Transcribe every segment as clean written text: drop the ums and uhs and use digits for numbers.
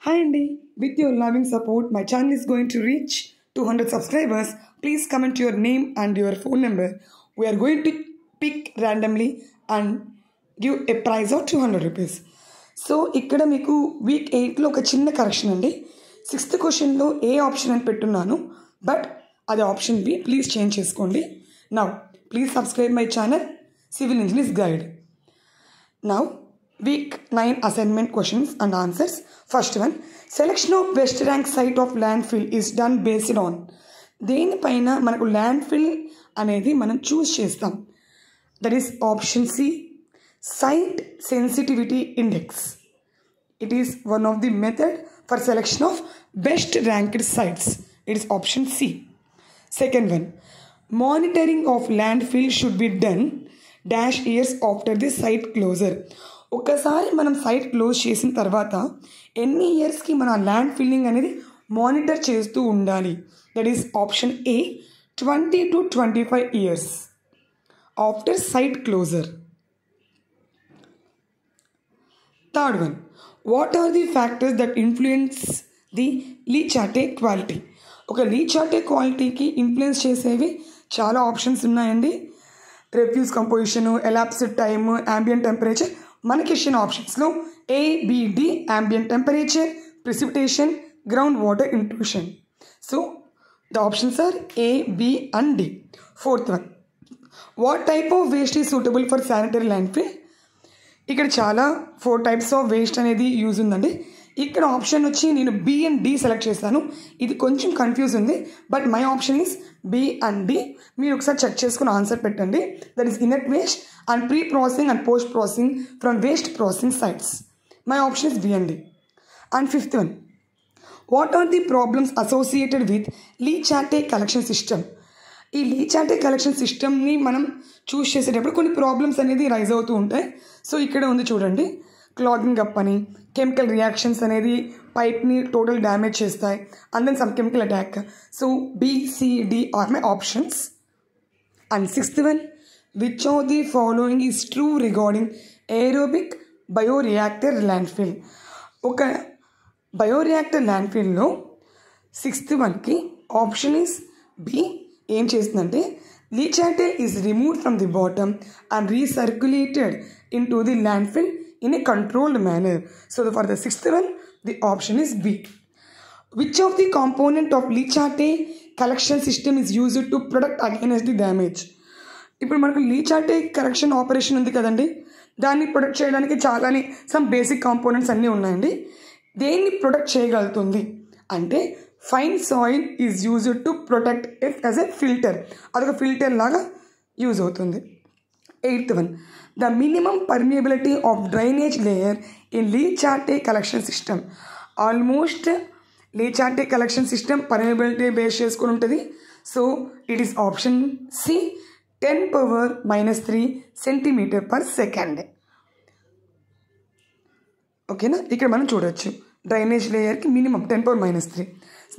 Hi Andy, with your loving support, my channel is going to reach 200 subscribers. Please comment your name and your phone number. We are going to pick randomly and give a prize of 200 rupees. So, ఇక్కడ మీకు week 8లో ఒక చిన్న correction అండి. 6th క్వశ్చన్లో ఏ option అని పెట్టున్నాను, but అది option B. Please change చేసుకోండి. Now please subscribe my channel civil engineers guide. Now, week 9 assignment questions and answers. First one, selection of best rank site of landfill is done based on. దేనిపైన మనకు landfill అనేది మనం చూస్ చేస్తాం. That is option C, site sensitivity index. It is one of the method for selection of best ranked sites. It is option C. Second one, monitoring of landfill should be done dash years after the site closure. ఒకసారి మనం site close చేసిన తర్వాత ఎన్ని ఇయర్స్కి మన land filling అనేది monitor చేస్తూ ఉండాలి. That is option A 20 to 25 years after site closure. Third one, what are the factors that influence the leachate quality. ఒక లీచార్టే క్వాలిటీకి ఇన్ఫ్లుయెన్స్ చేసేవి చాలా ఆప్షన్స్ ఉన్నాయండి. Refuse composition, elapsed time, ambient temperature. మనకి ఇచ్చిన ఆప్షన్స్లో ABD ambient temperature, precipitation, ground water intrusion. So the options are A, B and D. Fourth one, what type of waste is suitable for sanitary landfill. ఇక్కడ చాలా 4 types of waste అనేది use ఉందండి. ఇక్కడ option వచ్చి నేను B and D select చేస్తాను. ఇది కొంచెం కన్ఫ్యూజ్ ఉంది, but my option is B and D. మీరు ఒకసారి చెక్ చేసుకుని ఆన్సర్ పెట్టండి. That is inert waste and pre processing and post processing from waste processing sites. My option is B and D. And fifth one, what are the problems associated with leachate collection system. ఈ leachate collection సిస్టమ్ని మనం చూస్ చేసేటప్పుడు కొన్ని problems అనేది rise అవుతూ ఉంటాయి. So ఇక్కడ ఉంది చూడండి, క్లాగింగ్ అప్ అని, కెమికల్ రియాక్షన్స్ అనేది పైప్ని టోటల్ డ్యామేజ్ చేస్తాయి, and then some chemical attack. So BCD are my options. And sixth one, which of the following is true regarding aerobic bioreactor landfill. ఒక బయోరియాక్టర్ ల్యాండ్ఫిల్లో 6th వన్కి option is B. ఏం చేస్తుందంటే leachate is removed from the bottom and recirculated into the landfill in a controlled manner. So for the 6th one, the option is B. Which of the component of లీచార్టే collection system is used to protect against the damage. ఇప్పుడు మనకు లీచార్టే correction operation ఉంది కదండి, దాన్ని protect చేయడానికి చాలానే some basic components అన్నీ ఉన్నాయండి. దేన్ని ప్రొటెక్ట్ చేయగలుగుతుంది అంటే fine soil is used to protect it as a filter. అదొక ఫిల్టర్ లాగా యూజ్ అవుతుంది. 8th one, the minimum permeability of drainage layer in leachate collection system. Almost leachate collection system permeability base చేసుకుని ఉంటుంది. So it is option C 10⁻³ cm/s. ఓకేనా, ఇక్కడ మనం చూడవచ్చు drainage లేయర్కి minimum 10⁻³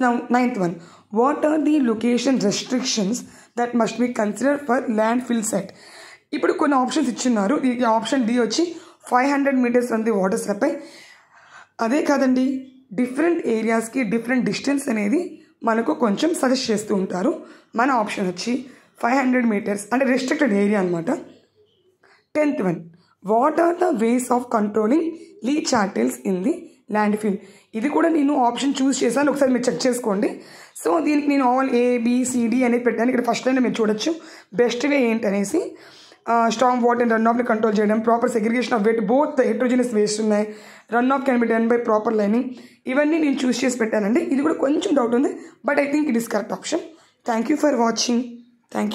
Now 9th one, what are the location restrictions that must be considered for landfill site. ఇప్పుడు కొన్ని options ఇచ్చున్నారు. ఈ ఆప్షన్ డి వచ్చి 500 meters from the water supply. అదే కాదండి, డిఫరెంట్ ఏరియాస్కి డిఫరెంట్ డిస్టెన్స్ అనేది మనకు కొంచెం సజెస్ట్ చేస్తూ ఉంటారు. మన ఆప్షన్ వచ్చి 500 meters అంటే రెస్ట్రిక్టెడ్ ఏరియా అనమాట. 10th one, what are the ways of controlling leachates in the landfill. ఇది కూడా నేను ఆప్షన్ చూస్ చేశాను, ఒకసారి మీరు చెక్ చేసుకోండి. సో దీనికి నేను ఆల్ ABCD అనేది పెట్టాను. ఇక్కడ ఫస్ట్ లైన్ మీరు చూడొచ్చు బెస్ట్ వే ఏంటనేసి. స్ట్రాంగ్ వాటర్ రన్ ఆఫ్ని కంట్రోల్ చేయడం, proper segregation of wet, both heterogeneous waste ఉన్నాయి, run off can be done by proper lining. ఇవన్నీ నేను చూస్ చేసి పెట్టానండి. ఇది కూడా కొంచెం డౌట్ ఉంది, but I think it is correct option. Thank you for watching. Thank you.